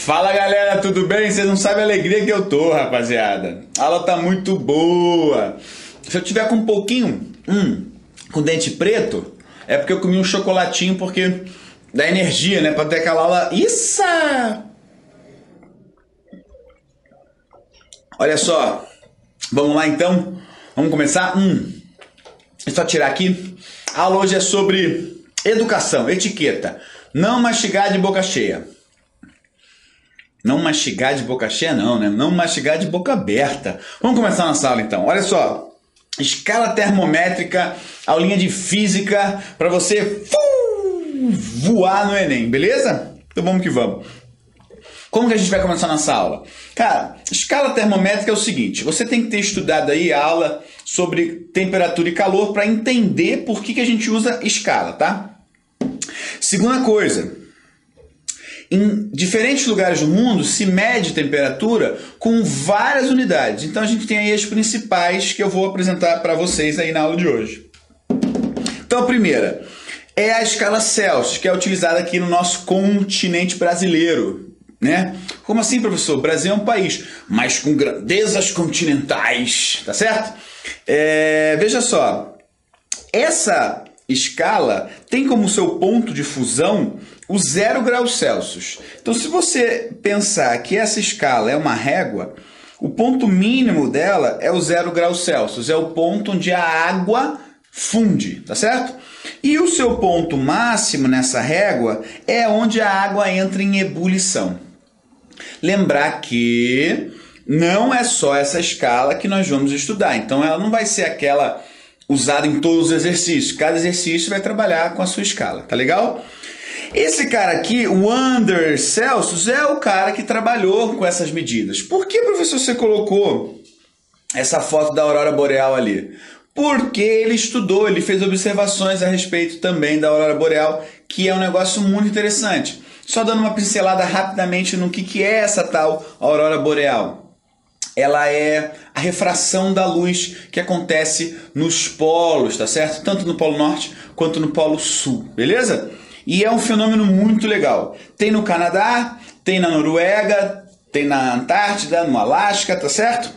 Fala galera, tudo bem? Vocês não sabem a alegria que eu tô, rapaziada. A aula tá muito boa. Se eu tiver com um pouquinho, com dente preto, é porque eu comi um chocolatinho, porque dá energia, né? Pra ter aquela aula. Isso! Olha só. Vamos lá então? Vamos começar? É só tirar aqui. A aula hoje é sobre educação, etiqueta. Não mastigar de boca cheia. Não mastigar de boca cheia não, né? Não mastigar de boca aberta. Vamos começar nossa aula então. Olha só. Escala termométrica, aulinha de física, para você voar no Enem, beleza? Então vamos que vamos. Como que a gente vai começar nossa aula? Cara, escala termométrica é o seguinte. Você tem que ter estudado aí a aula sobre temperatura e calor para entender por que a gente usa escala, tá? Segunda coisa. Em diferentes lugares do mundo se mede temperatura com várias unidades. Então a gente tem aí as principais que eu vou apresentar para vocês aí na aula de hoje. Então a primeira é a escala Celsius, que é utilizada aqui no nosso continente brasileiro, né? Como assim, professor? O Brasil é um país, mas com grandezas continentais, tá certo? Veja só, essa escala tem como seu ponto de fusão o 0 graus Celsius. Então, se você pensar que essa escala é uma régua, o ponto mínimo dela é o 0 graus Celsius. É o ponto onde a água funde, tá certo? E o seu ponto máximo nessa régua é onde a água entra em ebulição. Lembrar que não é só essa escala que nós vamos estudar. Então, ela não vai ser aquela usada em todos os exercícios. Cada exercício vai trabalhar com a sua escala, tá legal? Esse cara aqui, o Anders Celsius, é o cara que trabalhou com essas medidas. Por que, professor, você colocou essa foto da aurora boreal ali? Porque ele estudou, ele fez observações a respeito também da aurora boreal, que é um negócio muito interessante. Só dando uma pincelada rapidamente no que é essa tal aurora boreal. Ela é a refração da luz que acontece nos polos, tá certo? Tanto no Polo Norte quanto no Polo Sul, beleza? E é um fenômeno muito legal. Tem no Canadá, tem na Noruega, tem na Antártida, no Alasca, tá certo?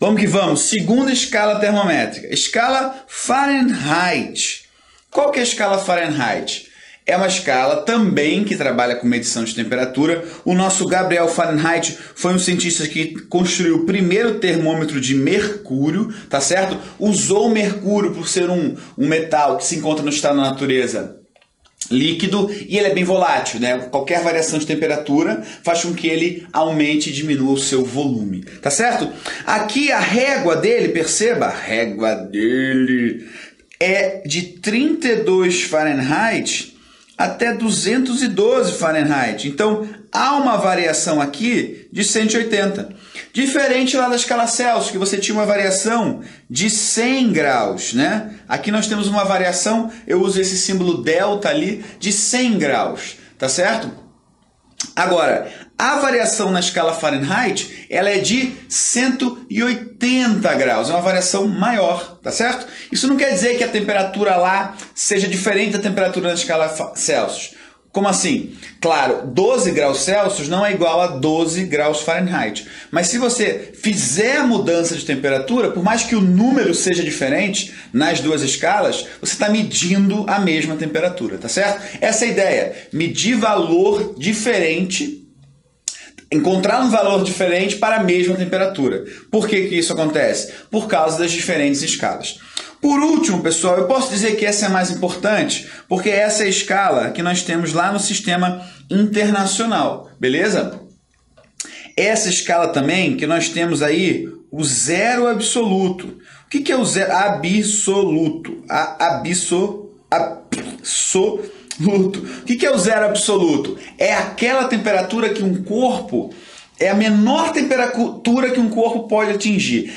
Vamos que vamos. Segunda escala termométrica. Escala Fahrenheit. Qual que é a escala Fahrenheit? É uma escala também que trabalha com medição de temperatura. O nosso Gabriel Fahrenheit foi um cientista que construiu o primeiro termômetro de mercúrio, tá certo? Usou o mercúrio por ser um metal que se encontra no estado da natureza líquido e ele é bem volátil, né? Qualquer variação de temperatura faz com que ele aumente e diminua o seu volume, tá certo? Aqui a régua dele, perceba, a régua dele é de 32 Fahrenheit até 212 Fahrenheit. Então, há uma variação aqui de 180. Diferente lá da escala Celsius, que você tinha uma variação de 100 graus, né? Aqui nós temos uma variação, eu uso esse símbolo delta ali, de 100 graus, tá certo? Agora, a variação na escala Fahrenheit, ela é de 180 graus, é uma variação maior, tá certo? Isso não quer dizer que a temperatura lá seja diferente da temperatura na escala Celsius. Como assim? Claro, 12 graus Celsius não é igual a 12 graus Fahrenheit. Mas se você fizer a mudança de temperatura, por mais que o número seja diferente nas duas escalas, você está medindo a mesma temperatura, tá certo? Essa é a ideia. Medir valor diferente, encontrar um valor diferente para a mesma temperatura. Por que isso acontece? Por causa das diferentes escalas. Por último, pessoal, eu posso dizer que essa é a mais importante, porque essa é a escala que nós temos lá no sistema internacional, beleza? Essa escala também que nós temos aí, o zero absoluto. O que é o zero absoluto? Absoluto. O que é o zero absoluto? É aquela temperatura que um corpo, é a menor temperatura que um corpo pode atingir.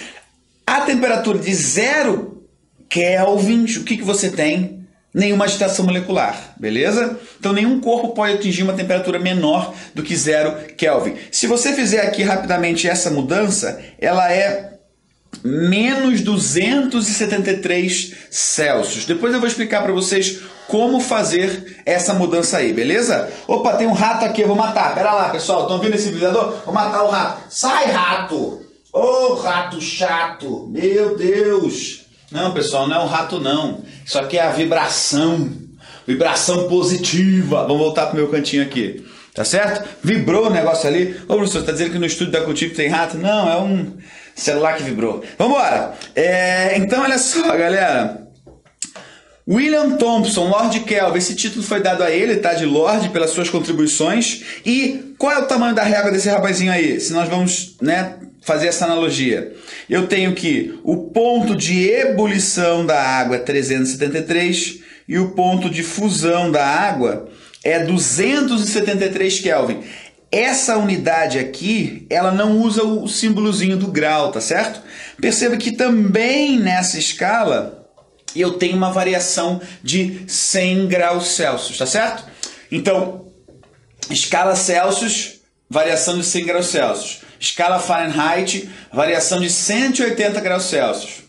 A temperatura de 0 Kelvin, o que você tem? Nenhuma agitação molecular, beleza? Então nenhum corpo pode atingir uma temperatura menor do que 0 Kelvin. Se você fizer aqui rapidamente essa mudança, ela é menos 273 Celsius. Depois eu vou explicar para vocês como fazer essa mudança aí, beleza? Opa, tem um rato aqui, eu vou matar. Pera lá, pessoal, estão vendo esse vibrador? Vou matar o rato. Sai, rato! Ô, rato chato! Meu Deus! Não, pessoal, não é um rato, não. Isso aqui é a vibração. Vibração positiva. Vamos voltar pro meu cantinho aqui. Tá certo? Vibrou o negócio ali. Ô, professor, tá dizendo que no estúdio da Cultivo tem rato? Não, é um celular que vibrou. Vambora! Então, olha só, galera. William Thompson, Lord Kelvin, esse título foi dado a ele, tá? De Lord, pelas suas contribuições. E qual é o tamanho da régua desse rapazinho aí? Se nós vamos, né, fazer essa analogia. Eu tenho que o ponto de ebulição da água é 373 e o ponto de fusão da água é 273 Kelvin. Essa unidade aqui, ela não usa o símbolozinho do grau, tá certo? Perceba que também nessa escala eu tenho uma variação de 100 graus Celsius, tá certo? Então, escala Celsius, variação de 100 graus Celsius. Escala Fahrenheit, variação de 180 graus Celsius.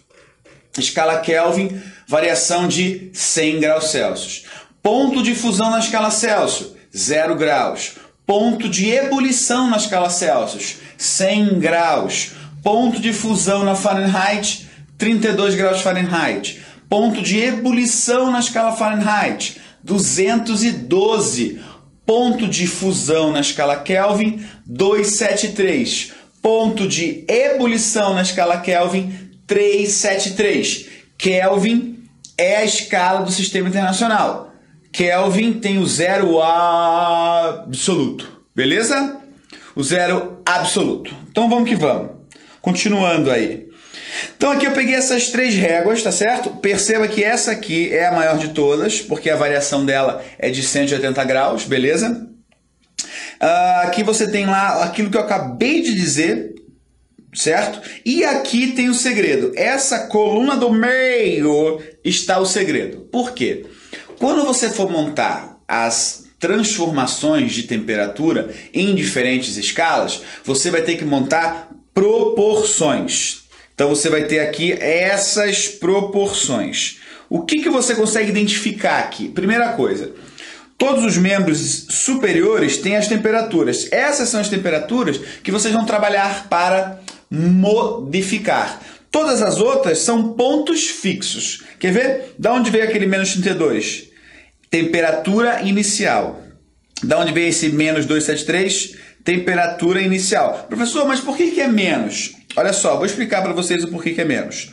Escala Kelvin, variação de 100 graus Celsius. Ponto de fusão na escala Celsius, 0 graus. Ponto de ebulição na escala Celsius, 100 graus. Ponto de fusão na Fahrenheit, 32 graus Fahrenheit. Ponto de ebulição na escala Fahrenheit, 212. Ponto de fusão na escala Kelvin, 273. Ponto de ebulição na escala Kelvin, 373. Kelvin é a escala do Sistema Internacional. Kelvin tem o zero absoluto, beleza? O zero absoluto. Então vamos que vamos. Continuando aí. Então aqui eu peguei essas 3 réguas, tá certo? Perceba que essa aqui é a maior de todas, porque a variação dela é de 180 graus, beleza? Aqui você tem lá aquilo que eu acabei de dizer, certo? E aqui tem o segredo. Essa coluna do meio está o segredo. Por quê? Quando você for montar as transformações de temperatura em diferentes escalas, você vai ter que montar proporções. Então você vai ter aqui essas proporções. O que você consegue identificar aqui? Primeira coisa, todos os membros superiores têm as temperaturas. Essas são as temperaturas que vocês vão trabalhar para modificar. Todas as outras são pontos fixos. Quer ver? Da onde veio aquele menos 32? Temperatura inicial. Da onde veio esse menos 273? Temperatura inicial. Professor, mas por que é menos? Olha só, vou explicar para vocês o porquê que é menos.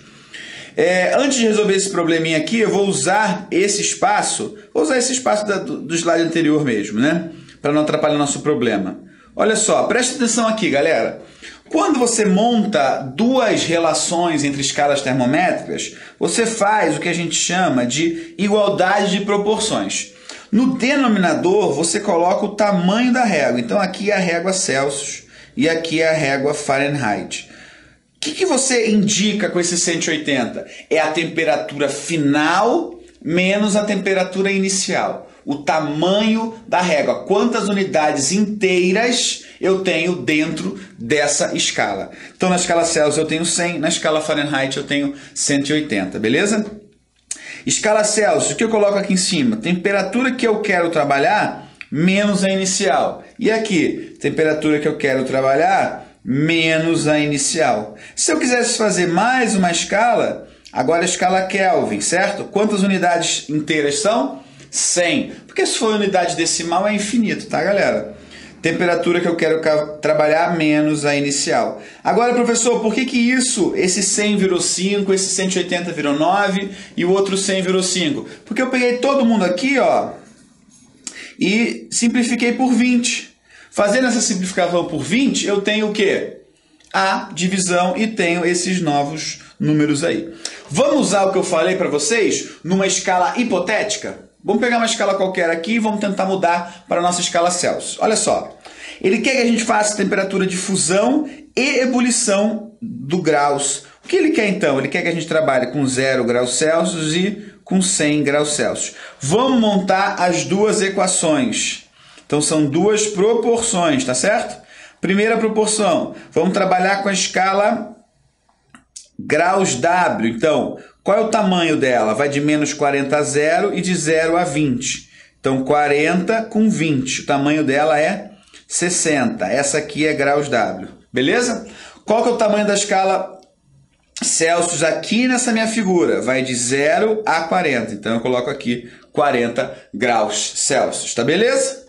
Antes de resolver esse probleminha aqui, eu vou usar esse espaço, do slide anterior mesmo, né? Para não atrapalhar o nosso problema. Olha só, preste atenção aqui, galera. Quando você monta duas relações entre escalas termométricas, você faz o que a gente chama de igualdade de proporções. No denominador, você coloca o tamanho da régua. Então, aqui é a régua Celsius e aqui é a régua Fahrenheit. O que você indica com esse 180? É a temperatura final menos a temperatura inicial. O tamanho da régua. Quantas unidades inteiras eu tenho dentro dessa escala. Então, na escala Celsius eu tenho 100, na escala Fahrenheit eu tenho 180, beleza? Escala Celsius, o que eu coloco aqui em cima? Temperatura que eu quero trabalhar menos a inicial. E aqui, temperatura que eu quero trabalhar menos a inicial. Se eu quisesse fazer mais uma escala, agora a escala Kelvin, certo? Quantas unidades inteiras são? 100. Porque se for unidade decimal é infinito, tá, galera? Temperatura que eu quero trabalhar menos a inicial. Agora, professor, por que esse 100 virou 5, esse 180 virou 9 e o outro 100 virou 5? Porque eu peguei todo mundo aqui, ó, e simplifiquei por 20. Fazendo essa simplificação por 20, eu tenho o quê? A divisão e tenho esses novos números aí. Vamos usar o que eu falei para vocês numa escala hipotética? Vamos pegar uma escala qualquer aqui e vamos tentar mudar para a nossa escala Celsius. Olha só, ele quer que a gente faça temperatura de fusão e ebulição do graus. O que ele quer então? Ele quer que a gente trabalhe com 0 graus Celsius e com 100 graus Celsius. Vamos montar as duas equações. Então são duas proporções, tá certo? Primeira proporção, vamos trabalhar com a escala graus W. Então, qual é o tamanho dela? Vai de menos 40 a 0 e de 0 a 20. Então, 40 com 20. O tamanho dela é 60. Essa aqui é graus W. Beleza? Qual que é o tamanho da escala Celsius aqui nessa minha figura? Vai de 0 a 40. Então, eu coloco aqui 40 graus Celsius. Tá beleza?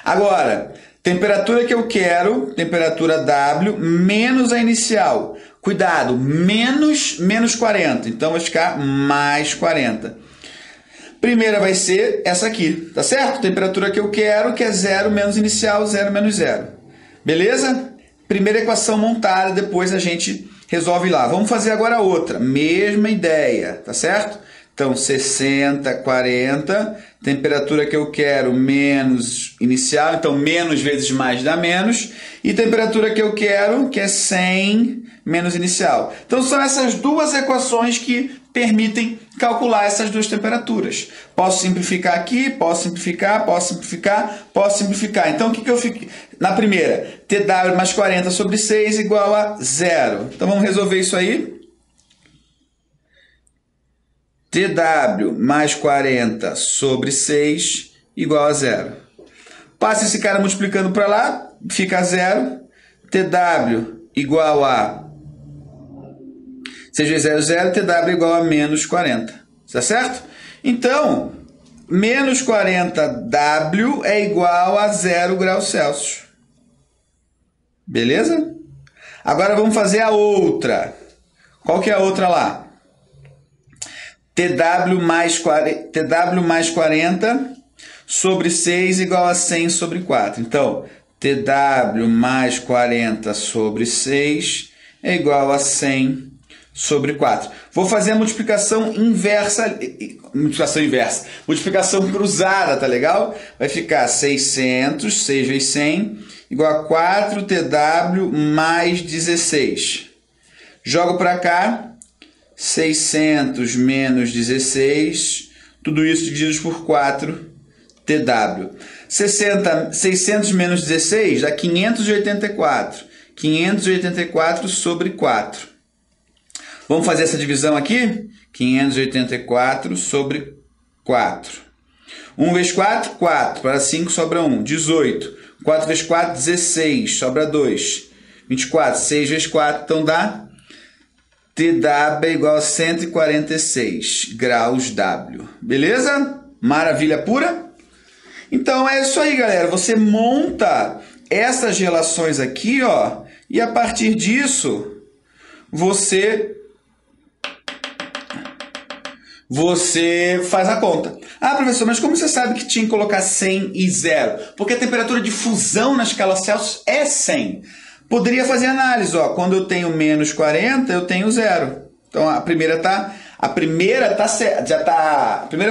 Agora, temperatura que eu quero, temperatura W, menos a inicial. Cuidado, menos 40. Então, vai ficar mais 40. Primeira vai ser essa aqui, tá certo? Temperatura que eu quero, que é 0 menos inicial, 0 menos 0. Beleza? Primeira equação montada, depois a gente resolve lá. Vamos fazer agora outra. Mesma ideia, tá certo? Então, 60, 40. Temperatura que eu quero, menos inicial. Então, menos vezes mais dá menos. E temperatura que eu quero, que é 100 menos inicial. Então, são essas duas equações que permitem calcular essas duas temperaturas. Posso simplificar aqui, posso simplificar, posso simplificar, posso simplificar. Então, o que eu fico? Na primeira, TW mais 40 sobre 6 igual a 0. Então, vamos resolver isso aí. TW mais 40 sobre 6 igual a 0. Passa esse cara multiplicando para lá, fica 0. TW igual a 6 vezes 0, 0. TW igual a menos 40. Tá certo? Então, menos 40W é igual a 0 graus Celsius. Beleza? Agora vamos fazer a outra. Qual que é a outra lá? TW mais 40 sobre 6 igual a 100 sobre 4. Então, TW mais 40 sobre 6 é igual a 100 sobre 4. Vou fazer a multiplicação inversa. Multiplicação cruzada, tá legal? Vai ficar 600, 6 vezes 100, igual a 4 TW mais 16. Jogo para cá. 600 menos 16, tudo isso dividido por 4 TW. 600 menos 16 dá 584. 584 sobre 4. Vamos fazer essa divisão aqui? 584 sobre 4. 1 vezes 4, 4. Para 5 sobra 1. 18. 4 vezes 4, 16. Sobra 2. 24. 6 vezes 4, então dá... TW é igual a 146 graus W. Beleza? Maravilha pura? Então é isso aí, galera. Você monta essas relações aqui, ó, e a partir disso você faz a conta. Ah, professor, mas como você sabe que tinha que colocar 100 e 0? Porque a temperatura de fusão na escala Celsius é 100. Poderia fazer análise, ó. Quando eu tenho menos 40, eu tenho 0. Então a primeira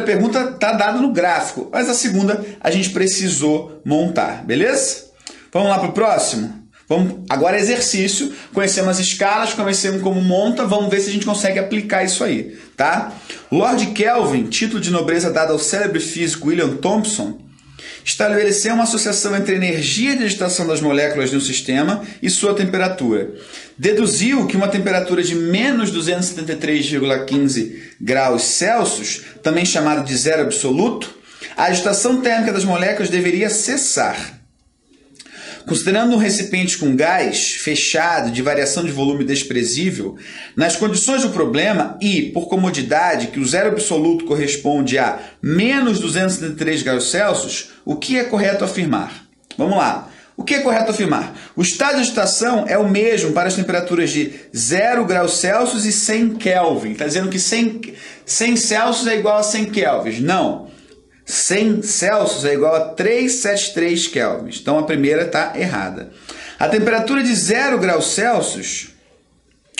pergunta está dada no gráfico, mas a segunda a gente precisou montar, beleza? Vamos lá para o próximo? Vamos agora exercício, conhecemos as escalas, conhecemos como monta, vamos ver se a gente consegue aplicar isso aí, tá? Lord Kelvin, título de nobreza dado ao célebre físico William Thomson, estabeleceu uma associação entre a energia de agitação das moléculas de um sistema e sua temperatura. Deduziu que uma temperatura de menos 273,15 graus Celsius, também chamada de zero absoluto, a agitação térmica das moléculas deveria cessar. Considerando um recipiente com gás fechado de variação de volume desprezível, nas condições do problema e, por comodidade, que o zero absoluto corresponde a menos 273 graus Celsius, o que é correto afirmar? Vamos lá. O que é correto afirmar? O estado de agitação é o mesmo para as temperaturas de 0 graus Celsius e 100 Kelvin. Está dizendo que 100 Celsius é igual a 100 Kelvin. Não. 100 Celsius é igual a 373 Kelvin. Então, a primeira está errada. A temperatura de 0 graus Celsius,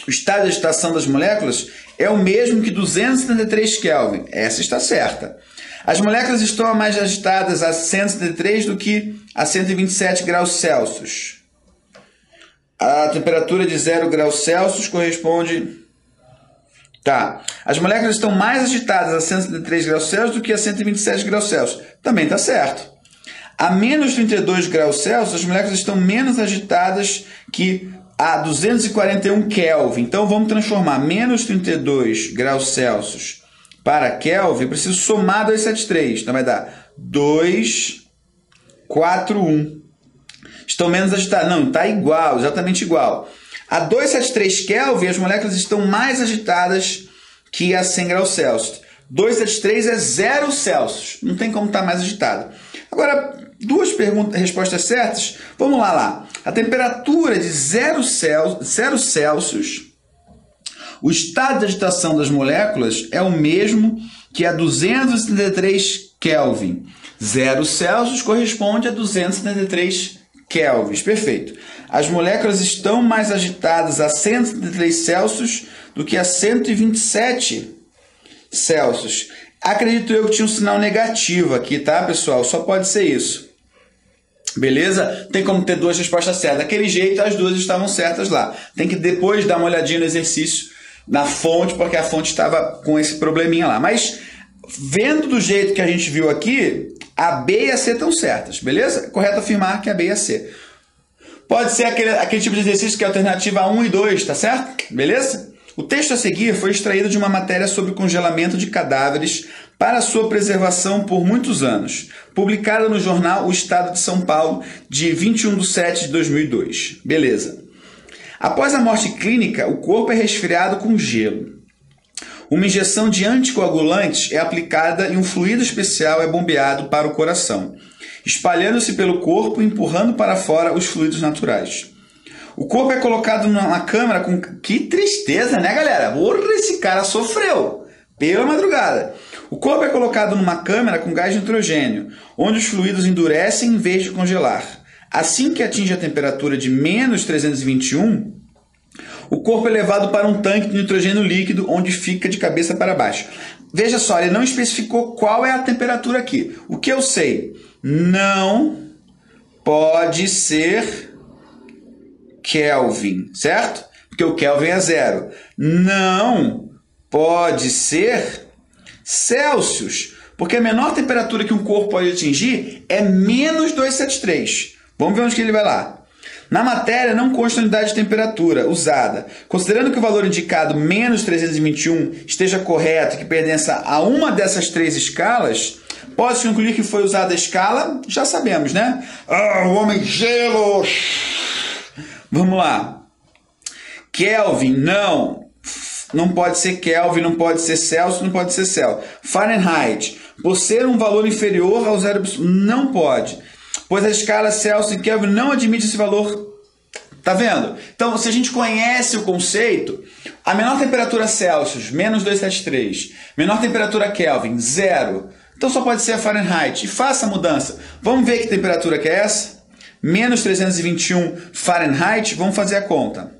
o estado de agitação das moléculas, é o mesmo que 273 Kelvin. Essa está certa. As moléculas estão mais agitadas a 173 do que a 127 graus Celsius. A temperatura de 0 graus Celsius corresponde... Tá. As moléculas estão mais agitadas a 173 graus Celsius do que a 127 graus Celsius. Também está certo. A menos 32 graus Celsius, as moléculas estão menos agitadas que a 241 Kelvin. Então vamos transformar menos 32 graus Celsius para Kelvin. Eu preciso somar 273. Então vai dar 241. Estão menos agitadas. Não, está igual, exatamente igual. A 273 Kelvin, as moléculas estão mais agitadas que a 100 graus Celsius. 273 é 0 Celsius. Não tem como estar mais agitado. Agora, duas respostas certas. Vamos lá. A temperatura de 0 Celsius, o estado de agitação das moléculas é o mesmo que a 273 Kelvin. 0 Celsius corresponde a 273 Kelvins. Perfeito. As moléculas estão mais agitadas a 173 Celsius do que a 127 Celsius. Acredito eu que tinha um sinal negativo aqui, tá, pessoal? Só pode ser isso. Beleza? Tem como ter duas respostas certas. Daquele jeito, as duas estavam certas lá. Tem que depois dar uma olhadinha no exercício, na fonte, porque a fonte estava com esse probleminha lá. Mas, vendo do jeito que a gente viu aqui, a B e a C estão certas, beleza? É correto afirmar que a B e a C. Pode ser aquele tipo de exercício que é a alternativa 1 e 2, tá certo? Beleza? O texto a seguir foi extraído de uma matéria sobre congelamento de cadáveres para sua preservação por muitos anos, publicada no jornal O Estado de São Paulo, de 21/7/2002. Beleza. Após a morte clínica, o corpo é resfriado com gelo. Uma injeção de anticoagulantes é aplicada e um fluido especial é bombeado para o coração, espalhando-se pelo corpo e empurrando para fora os fluidos naturais. O corpo é colocado numa câmara com... Que tristeza, né, galera? Porra, esse cara sofreu pela madrugada. O corpo é colocado numa câmara com gás de nitrogênio, onde os fluidos endurecem em vez de congelar. Assim que atinge a temperatura de menos 321, o corpo é levado para um tanque de nitrogênio líquido, onde fica de cabeça para baixo. Veja só, ele não especificou qual é a temperatura aqui. O que eu sei? Não pode ser Kelvin, certo? Porque o Kelvin é 0. Não pode ser Celsius, porque a menor temperatura que um corpo pode atingir é menos 273. Vamos ver onde que ele vai lá. Na matéria não consta a unidade de temperatura usada. Considerando que o valor indicado, menos 321, esteja correto e que pertença a uma dessas três escalas, pode-se concluir que foi usada a escala, já sabemos, né? O homem gelo! Vamos lá. Kelvin, não pode ser Kelvin, não pode ser Celsius, não pode ser Celsius. Fahrenheit, por ser um valor inferior ao zero, não pode, pois a escala Celsius e Kelvin não admite esse valor. Tá vendo? Então, se a gente conhece o conceito, a menor temperatura Celsius, menos 273, menor temperatura Kelvin, 0. Então só pode ser a Fahrenheit. E faça a mudança. Vamos ver que temperatura que é essa? Menos 321 Fahrenheit, vamos fazer a conta.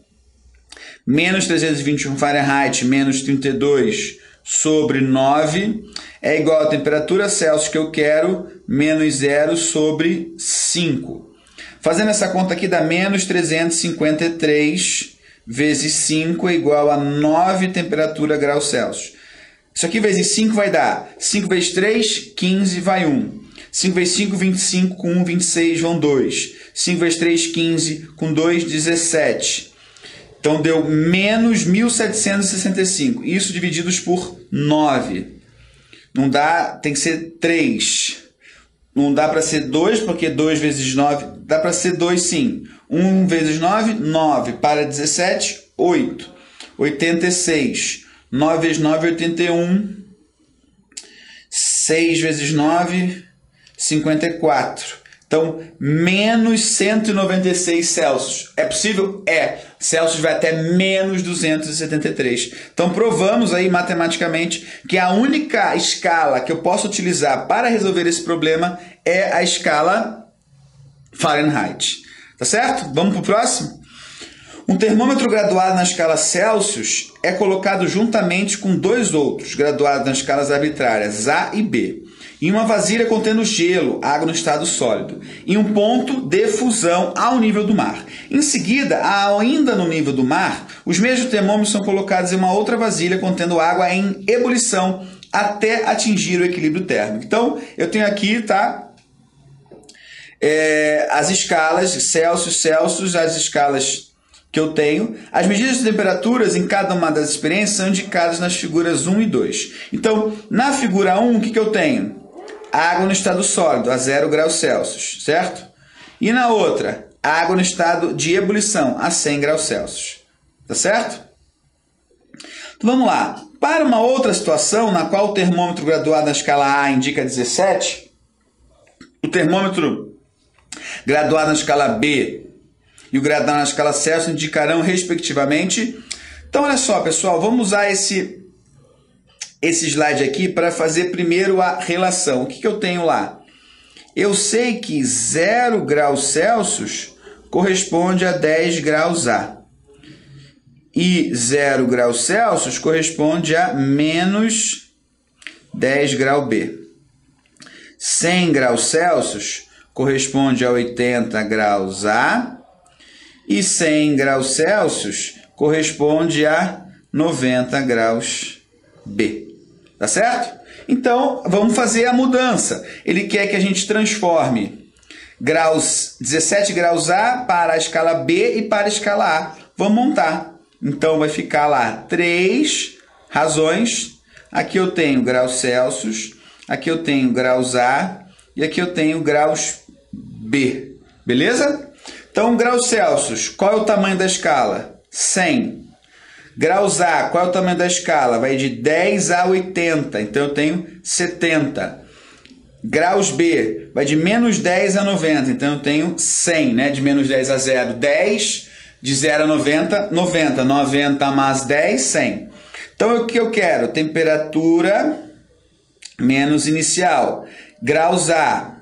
Menos 321 Fahrenheit menos 32 sobre 9 é igual a temperatura Celsius que eu quero, menos 0 sobre 5. Fazendo essa conta aqui dá menos 353 vezes 5 é igual a 9 temperatura graus Celsius. Isso aqui vezes 5 vai dar 5 vezes 3, 15, vai 1. 5 vezes 5, 25, com 1, 26, vão 2. 5 vezes 3, 15, com 2, 17. Então, deu menos 1.765. Isso divididos por 9. Não dá, tem que ser 3. Não dá para ser 2, porque 2 vezes 9... Dá para ser 2, sim. 1 vezes 9, 9. Para 17, 8. 86. 9 vezes 9, 81. 6 vezes 9... 54. Então, menos 196 Celsius. É possível? É. Celsius vai até menos 273. Então, provamos aí matematicamente que a única escala que eu posso utilizar para resolver esse problema é a escala Fahrenheit. Tá certo? Vamos para o próximo? Um termômetro graduado na escala Celsius é colocado juntamente com dois outros graduados nas escalas arbitrárias A e B, em uma vasilha contendo gelo, água no estado sólido, em um ponto de fusão ao nível do mar. Em seguida, ainda no nível do mar, os mesmos termômetros são colocados em uma outra vasilha contendo água em ebulição até atingir o equilíbrio térmico. Então, eu tenho aqui, tá? As escalas Celsius, as escalas que eu tenho, as medidas de temperaturas em cada uma das experiências são indicadas nas figuras 1 e 2. Então, na figura 1, o que eu tenho? Água no estado sólido, a 0 graus Celsius, certo? E na outra, água no estado de ebulição, a 100 graus Celsius. Tá certo? Então, vamos lá. Para uma outra situação, na qual o termômetro graduado na escala A indica 17, o termômetro graduado na escala B e o graduado na escala Celsius indicarão, respectivamente. Então, olha só, pessoal, vamos usar esse slide aqui para fazer primeiro a relação. O que eu tenho lá? Eu sei que 0 graus Celsius corresponde a 10 graus A. E 0 graus Celsius corresponde a menos 10 graus B. 100 graus Celsius corresponde a 80 graus A. E 100 graus Celsius corresponde a 90 graus B. Tá certo? Então, vamos fazer a mudança. Ele quer que a gente transforme 17 graus A para a escala B e para a escala A. Vamos montar. Então, vai ficar lá 3 razões. Aqui eu tenho graus Celsius, aqui eu tenho graus A e aqui eu tenho graus B. Beleza? Então, graus Celsius, qual é o tamanho da escala? 100. Graus A, qual é o tamanho da escala? Vai de 10 a 80, então eu tenho 70. Graus B, vai de menos 10 a 90, então eu tenho 100, né? De menos 10 a 0, 10. De 0 a 90, 90. 90 mais 10, 100. Então, o que eu quero? Temperatura menos inicial. Graus A.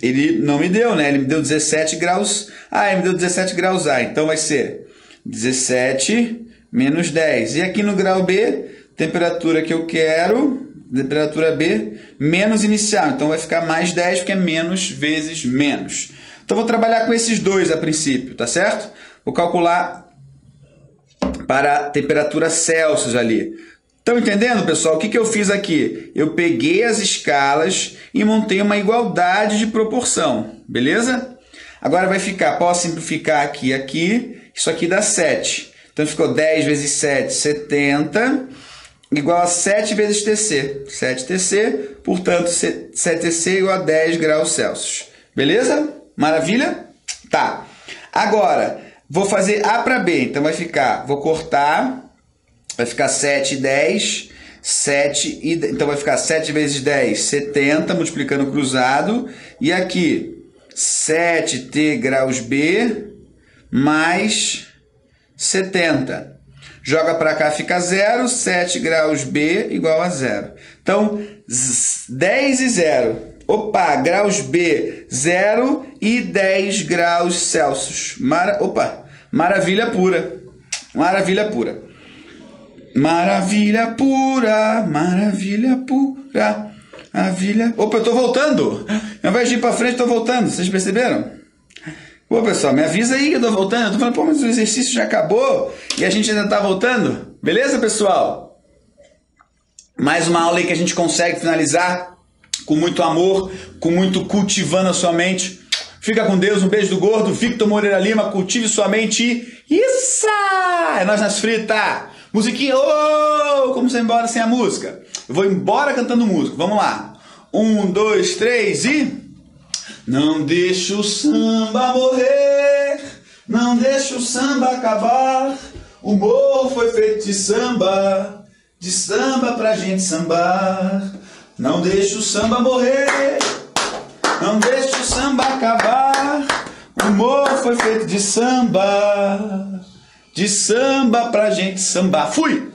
Ele não me deu, né? Ele me deu 17 graus. Ah, ele me deu 17 graus A. Então, vai ser 17 menos 10. E aqui no grau B, temperatura que eu quero, temperatura B, menos inicial. Então, vai ficar mais 10, porque é menos vezes menos. Então, vou trabalhar com esses dois a princípio, tá certo? Vou calcular para a temperatura Celsius ali. Estão entendendo, pessoal? O que eu fiz aqui? Eu peguei as escalas e montei uma igualdade de proporção, beleza? Agora vai ficar, posso simplificar aqui, isso aqui dá 7. Então ficou 10 vezes 7, 70, igual a 7 vezes TC. 7TC, portanto, 7TC igual a 10 graus Celsius. Beleza? Maravilha? Tá. Agora, vou fazer A para B. Então vai ficar, vou cortar, vai ficar 7 e 10, 7 e... Então vai ficar 7 vezes 10, 70, multiplicando cruzado. E aqui, 7T graus B mais 70. Joga para cá, fica 0, 7 graus B igual a 0. Então, 10 e 0. Opa, graus B, 0 e 10 graus Celsius. Maravilha pura. Maravilha pura. Maravilha pura, maravilha pura. Maravilha. Opa, eu tô voltando. Ao invés de ir para frente, eu tô voltando. Vocês perceberam? Pô, pessoal, me avisa aí que eu tô voltando. Eu tô falando, pô, mas o exercício já acabou e a gente ainda tá voltando. Beleza, pessoal? Mais uma aula aí que a gente consegue finalizar com muito amor, com muito cultivando a sua mente. Fica com Deus, um beijo do gordo, Victor Moreira Lima, cultive sua mente. Isso! É nós nas fritas. Musiquinha, como você vai embora sem a música? Eu vou embora cantando música, vamos lá. 1, 2, 3 e... Não deixa o samba morrer, não deixa o samba acabar. O morro foi feito de samba pra gente sambar. Não deixa o samba morrer, não deixa o samba acabar. O morro foi feito de samba pra gente sambar. Fui!